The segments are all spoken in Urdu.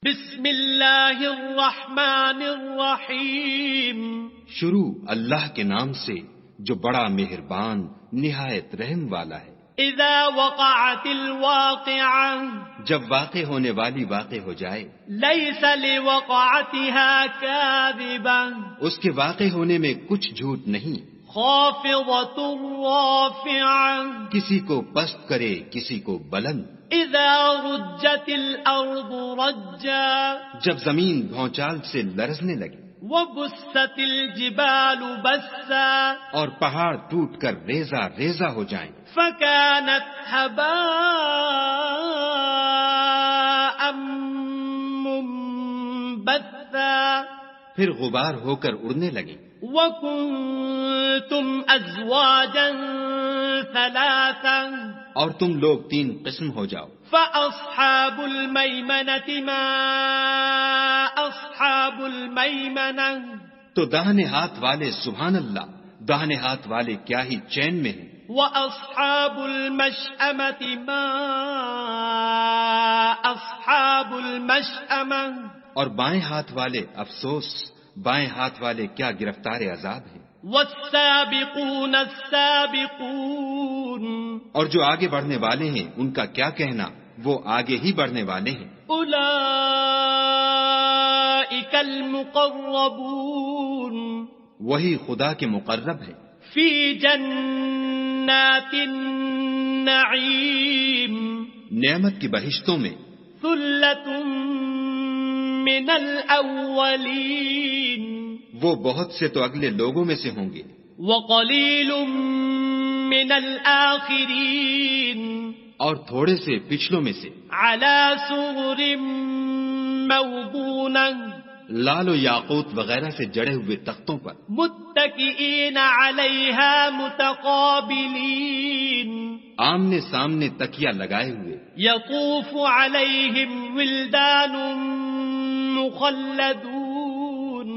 بسم اللہ الرحمن الرحیم، شروع اللہ کے نام سے جو بڑا مہربان نہایت رحم والا ہے۔ اذا وقعت الواقعہ، جب واقع ہونے والی واقع ہو جائے، لیس لوقعتها کاذبہ، اس کے واقع ہونے میں کچھ جھوٹ نہیں۔ خافضۃ رافعہ، کسی کو پست کرے کسی کو بلند۔ اذا رجت الارض رجا، جب زمین بھونچال سے لرزنے لگی، وبست الجبال بسا، اور پہاڑ ٹوٹ کر ریزہ ریزہ ہو جائیں، فكانت هباء منبثا، پھر غبار ہو کر اڑنے لگیں۔ وكنتم ازواجا ثلاثا، اور تم لوگ تین قسم ہو جاؤ۔ فاصحاب المیمنة ما اصحاب المیمنة، تو داہنے ہاتھ والے سبحان اللہ، داہنے ہاتھ والے کیا ہی چین میں ہیں۔ وَأَصْحَابُ الْمَشْأَمَةِ مَا أَصْحَابُ الْمَشْأَمَةِ، اور بائیں ہاتھ والے افسوس، بائیں ہاتھ والے کیا گرفتار عذاب ہیں۔ وَالسَّابِقُونَ السَّابِقُونَ، اور جو آگے بڑھنے والے ہیں ان کا کیا کہنا، وہ آگے ہی بڑھنے والے ہیں۔ أُولَئِكَ الْمُقَرَّبُونَ، وہی خدا کے مقرب ہیں، فِي جَنَّاتِ النَّعِيمِ، نعمت کی بہشتوں میں۔ ثُلَّةٌ مِّنَ الْأَوَّلِينَ، وہ بہت سے تو اگلے لوگوں میں سے ہوں گے، وَقَلِيلٌ مِّنَ الْآخِرِينَ، اور تھوڑے سے پچھلوں میں سے۔ عَلَى سُرُرٍ مَّوْضُونَةٍ، لال و یاقوت وغیرہ سے جڑے ہوئے تختوں پر، مُتَّكِئِينَ عَلَيْهَا مُتَقَابِلِينَ، آمنے سامنے تکیہ لگائے ہوئے۔ يَطُوفُ عَلَيْهِمْ وِلْدَانٌ مُّخَلَّدُونَ،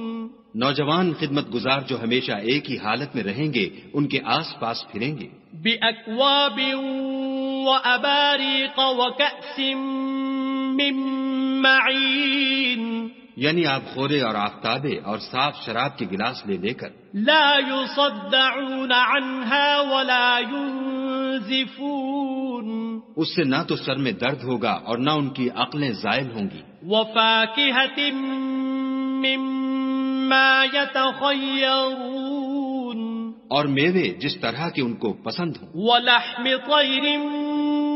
نوجوان خدمت گزار جو ہمیشہ ایک ہی حالت میں رہیں گے ان کے آس پاس پھریں گے۔ بِأَكْوَابٍ وَأَبَارِيقَ وَكَأْسٍ مِّن مَّعِينٍ، یعنی آپ خورے اور آفتابے اور صاف شراب کے گلاس لے لے کر۔ لا يصدعون عنها ولا ينزفون، اس سے نہ تو سر میں درد ہوگا اور نہ ان کی عقلیں زائل ہوں گی۔ وفاكهة مما يتخيرون، اور میوے جس طرح کے ان کو پسند ہوں۔ ولحم طير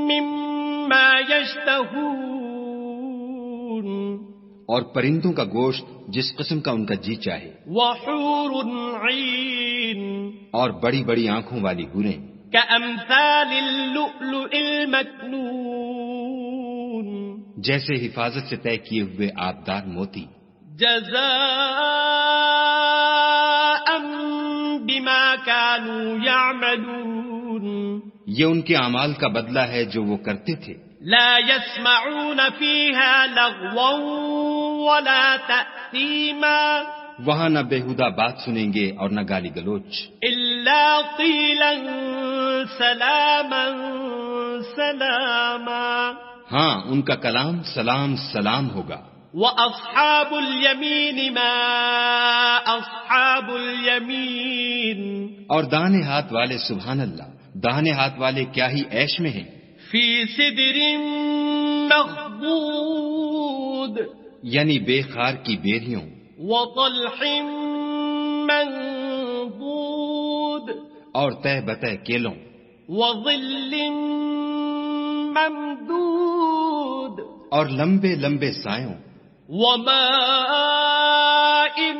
مما يشتهون، اور پرندوں کا گوشت جس قسم کا ان کا جی چاہے۔ وحور عين، اور بڑی بڑی آنکھوں والی حوریں، كأمثال اللؤلؤ المكنون، جیسے حفاظت سے طے کیے ہوئے آبدار موتی۔ جزاء بما كانوا يعملون، یہ ان کے اعمال کا بدلہ ہے جو وہ کرتے تھے۔ لا يسمعون فيها لغوا ولا تأثيما، وہاں نہ بےہودہ بات سنیں گے اور نہ گالی گلوچ، إلا قيلا سلاما سلاما، ہاں ان کا کلام سلام سلام ہوگا۔ وأصحاب اليمين ما أصحاب اليمين، اور داہنے ہاتھ والے سبحان اللہ، داہنے ہاتھ والے کیا ہی عیش میں ہیں۔ في سدر مخضود، یعنی بے خار کی بیریوں، وطلح منضود، اور تہ بتہ کیلوں، وظل ممدود، اور لمبے لمبے سایوں، وماء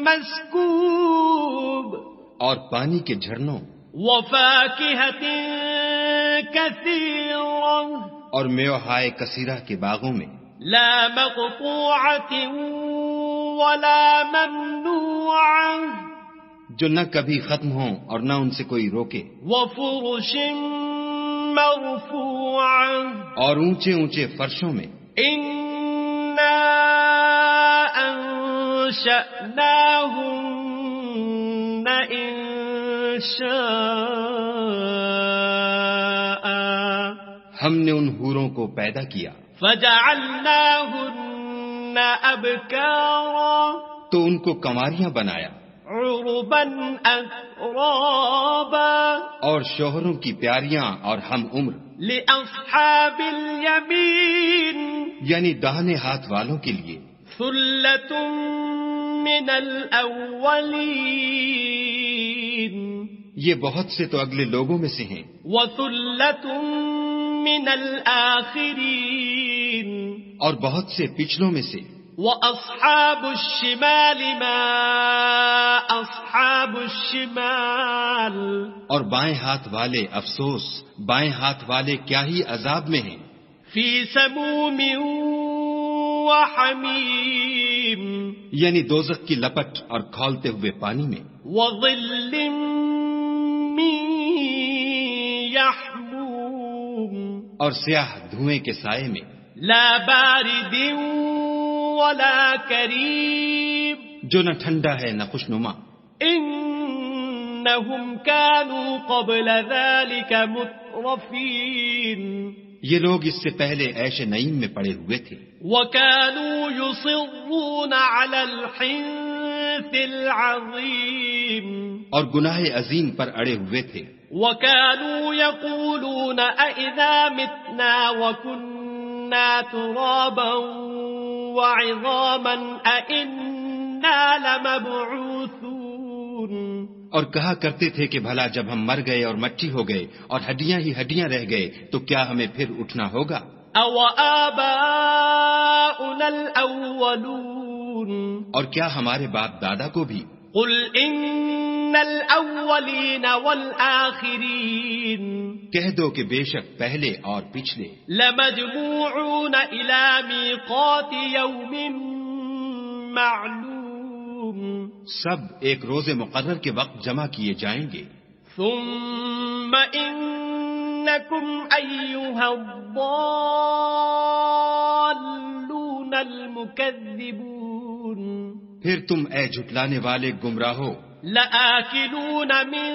مسكوب، اور پانی کے جھرنوں، وفاكهة كثيرة، اور میوہائے کثیرہ کے باغوں میں، لا مقطوعة ولا ممنوعة، جو نہ کبھی ختم ہوں اور نہ ان سے کوئی روکے، وفرش مرفوعة، اور اونچے اونچے فرشوں میں۔ إنا أنشأناهن إنشاء، ہم نے ان حوروں کو پیدا کیا، فجعلناهن أبكارا تو ان کو کنواریاں بنایا عربا أترابا اور شوہروں کی پیاریاں اور ہم عمر، لأصحاب اليمين یعنی داہنے ہاتھ والوں کے لیے ثلة من الأولين یہ بہت سے تو اگلے لوگوں میں سے ہیں، وثلة من الآخرين اور بہت سے پچھلوں میں سے۔ وأصحاب الشمال ما أصحاب الشمال اور بائیں ہاتھ والے افسوس، بائیں ہاتھ والے کیا ہی عذاب میں ہیں، في سموم وحميم یعنی دوزخ کی لپٹ اور کھولتے ہوئے پانی میں، وظل من يحموم اور سیاہ دھوئیں کے سائے میں، لا بارد ولا كريم جو نہ ٹھنڈا ہے نہ خوشنما۔ إنهم كانوا قبل ذلك مترفين یہ لوگ اس سے پہلے عیش نعیم میں پڑے ہوئے تھے، وكانوا يصرون على الحنث العظيم اور گناہ عظیم پر اڑے ہوئے تھے، وكانوا يقولون أئذا متنا وكنا ترابا وعظاما أئنا لمبعوثون اور کہا کرتے تھے کہ بھلا جب ہم مر گئے اور مٹی ہو گئے اور ہڈیاں ہی ہڈیاں رہ گئے تو کیا ہمیں پھر اٹھنا ہوگا؟ أو آباؤنا الأولون اور کیا ہمارے باپ دادا کو بھی؟ قل إن الأولين والآخرين کہہ دو کہ بے شک پہلے اور پچھلے لمجموعون إلى ميقات يوم معلوم سب ایک روز مقرر کے وقت جمع کیے جائیں گے، ثم إنكم أيها الضالون المكذبون پھر تم اے جھٹلانے والے گمراہو لآكلون من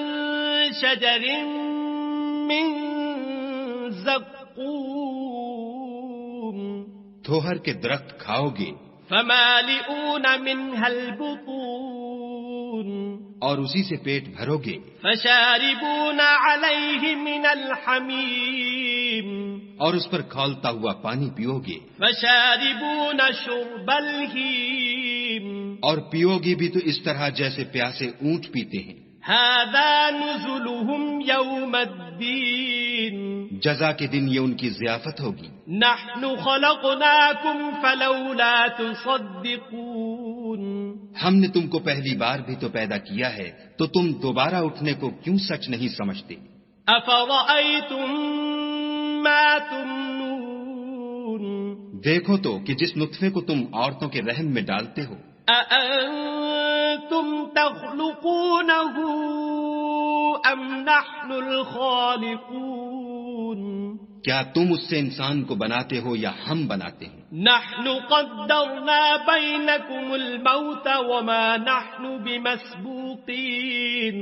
شجر من زقوم تھوہر کے درخت کھاؤ گے فمالئون منها البطون اور اسی سے پیٹ بھرو گے، فشاربون عليه من الحميم اور اس پر کھولتا ہوا پانی پیو گے، فشاربون شرب الهيم اور پیو گے بھی تو اس طرح جیسے پیاسے اونٹ پیتے ہیں۔ هذا نزلهم يوم الدين جزا کے دن یہ ان کی ضیافت ہوگی۔ نحن خلقناكم فلولا تصدقون ہم نے تم کو پہلی بار بھی تو پیدا کیا ہے تو تم دوبارہ اٹھنے کو کیوں سچ نہیں سمجھتے؟ افرأيتم ما تمنون دیکھو تو کہ جس نطفے کو تم عورتوں کے رحم میں ڈالتے ہو، أأنتم تخلقونه أم نحن الخالقون کیا تم اس سے انسان کو بناتے ہو یا ہم بناتے ہیں؟ نحن قدرنا بينكم الموت وما نحن بمسبوقين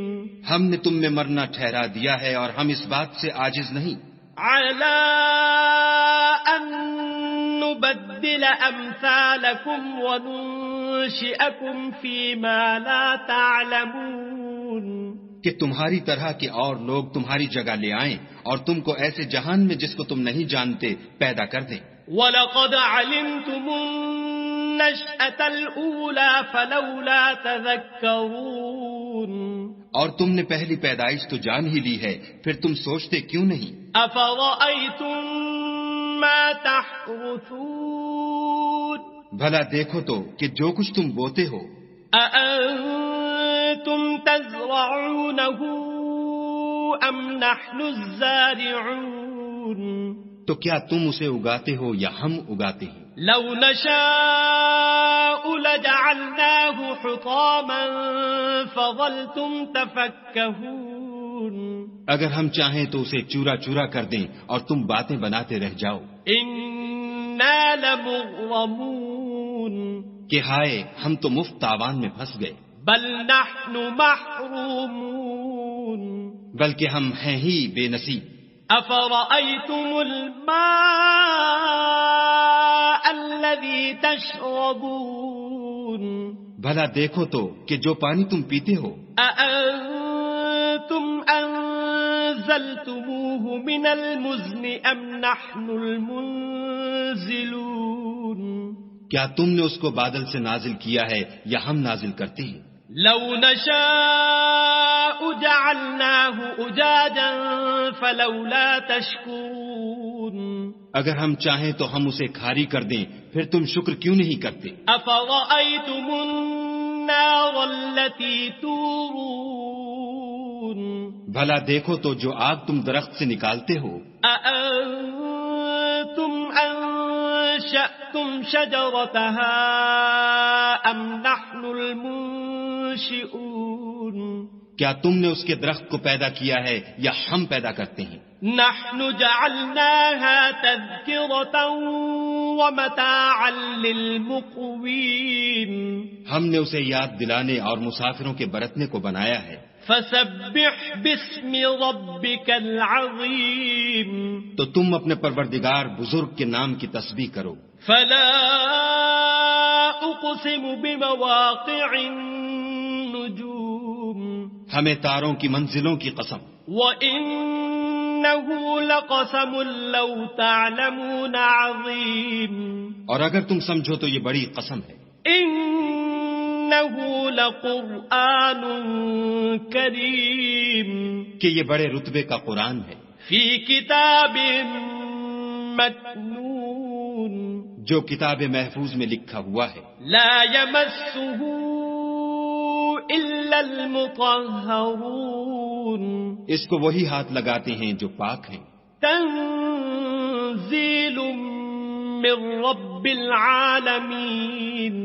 ہم نے تم میں مرنا ٹھہرا دیا ہے اور ہم اس بات سے عاجز نہیں على أن نبدل أمثالكم وننشئكم فيما لا تعلمون کہ تمہاری طرح کے اور لوگ تمہاری جگہ لے آئیں اور تم کو ایسے جہان میں جس کو تم نہیں جانتے پیدا کر دیں۔ وَلَقَدْ عَلِمْتُمُ النَّشْأَةَ الْأُولَى فَلَوْلَا تَذَكَّرُونَ اور تم نے پہلی پیدائش تو جان ہی لی ہے، پھر تم سوچتے کیوں نہیں؟ أَفَرَأَيْتُم مَّا تَحْرُثُونَ بھلا دیکھو تو کہ جو کچھ تم بوتے ہو، أَأَنتُمْ تَزْرَعُونَهُ أَمْ نَحْنُ الزَّارِعُونَ تو کیا تم اسے اگاتے ہو یا ہم اگاتے ہیں؟ لو نشاء لجعلناه حطاما فظلتم تفكهون اگر ہم چاہیں تو اسے چورا چورا کر دیں اور تم باتیں بناتے رہ جاؤ إنا لمغرمون کہ ہائے ہم تو مفت تاوان میں پھنس گئے، بل نحن محرومون بلکہ ہم ہیں ہی بے نصیب۔ أفرأيتم الماء الذي تشربون بھلا دیکھو تو کہ جو پانی تم پیتے ہو أأنتم أنزلتموه من المزن أم نحن المنزلون کیا تم نے اس کو بادل سے نازل کیا ہے یا ہم نازل کرتے ہیں؟ لو نشاء جعلناه أجاجا فلولا تشكرون اگر ہم چاہیں تو ہم اسے کھاری کر دیں، پھر تم شکر کیوں نہیں کرتے؟ أفرأيتم النار التي تورون بھلا دیکھو تو جو آگ تم درخت سے نکالتے ہو أأنتم أنشأتم شجرتها أم نحن المنشئون کیا تم نے اس کے درخت کو پیدا کیا ہے یا ہم پیدا کرتے ہیں؟ نحن جعلناها تذكرة ومتاعا للمقوين ہم نے اسے یاد دلانے اور مسافروں کے برتنے کو بنایا ہے۔ فسبح باسم ربك العظيم تو تم اپنے پروردگار بزرگ کے نام کی تسبیح کرو۔ فلا أقسم بمواقع النجوم ہمیں تاروں کی منزلوں کی قسم، وإنه لقسم لو تعلمون عظيم اور اگر تم سمجھو تو یہ بڑی قسم ہے۔ إنه لقرآن كريم کہ یہ بڑے رتبے کا قرآن ہے، في كتاب مكنون جو کتاب محفوظ میں لکھا ہوا ہے۔ لا يمسه إلا المطهرون اس کو وہی ہاتھ لگاتے ہیں جو پاک ہیں۔ تنزيل من رب العالمين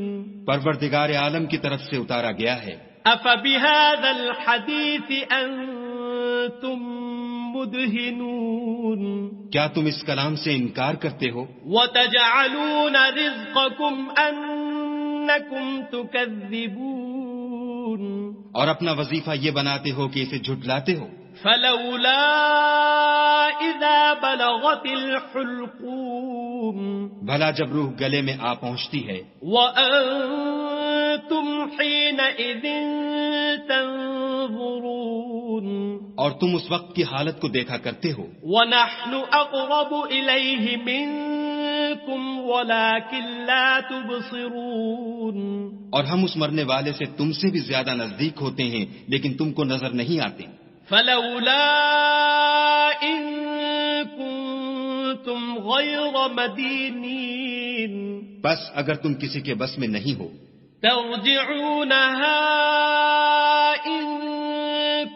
پروردگار عالم کی طرف سے اتارا گیا ہے۔ أفبهذا الحديث أنتم مدهنون کیا تم اس کلام سے انکار کرتے ہو؟ وتجعلون رزقكم أنكم تكذبون اور اپنا وظیفہ یہ بناتے ہو کہ اسے جھٹلاتے ہو۔ فلولا إذا بلغت الحلقوم بھلا جب روح گلے میں آ پہنچتی ہے وأنتم حينئذ تنظرون اور تم اس وقت کی حالت کو دیکھا کرتے ہو، ونحن أقرب إليه منكم ولكن لا تبصرون اور ہم اس مرنے والے سے تم سے بھی زیادہ نزدیک ہوتے ہیں لیکن تم کو نظر نہیں آتے۔ فلولا إن كنتم غير مدينين بس اگر تم کسی کے بس میں نہیں ہو ترجعونها إن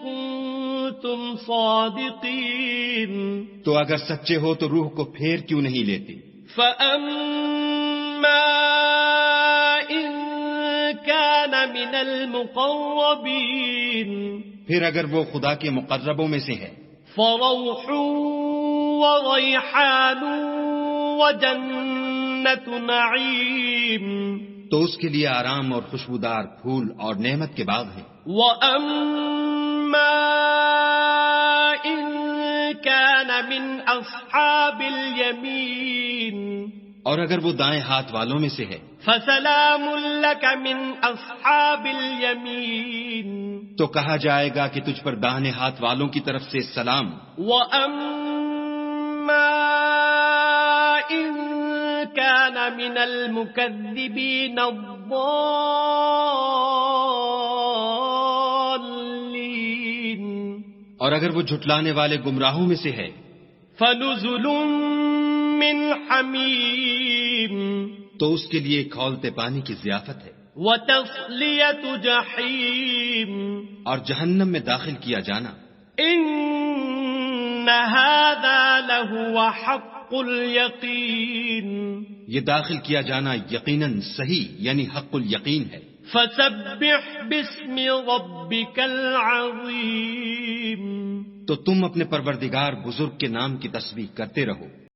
كنتم صادقين تو اگر سچے ہو تو روح کو پھیر کیوں نہیں لیتے؟ فأما إن كان من المقربين پھر اگر وہ خدا کے مقربوں میں سے ہے فروح وريحان وجنة نعيم تو اس کے لیے آرام اور خوشبودار پھول اور نعمت کے باغ ہیں۔ وأما إن كان من أصحاب اليمين اور اگر وہ دائیں ہاتھ والوں میں سے ہے فسلام لك من أصحاب اليمين تو کہا جائے گا کہ تجھ پر داہنے ہاتھ والوں کی طرف سے سلام۔ وأما إن كان من المكذبين الضالين اور اگر وہ جھٹلانے والے گمراہوں میں سے ہے فنزل من حمیم تو اس کے لیے کھولتے پانی کی ضیافت ہے، وتصلیۃ جحیم اور جہنم میں داخل کیا جانا۔ ان هذا لهو حق الیقین یہ داخل کیا جانا یقیناً صحیح یعنی حق الیقین ہے۔ فسبح باسم ربک العظیم تو تم اپنے پروردگار بزرگ کے نام کی تسبیح کرتے رہو۔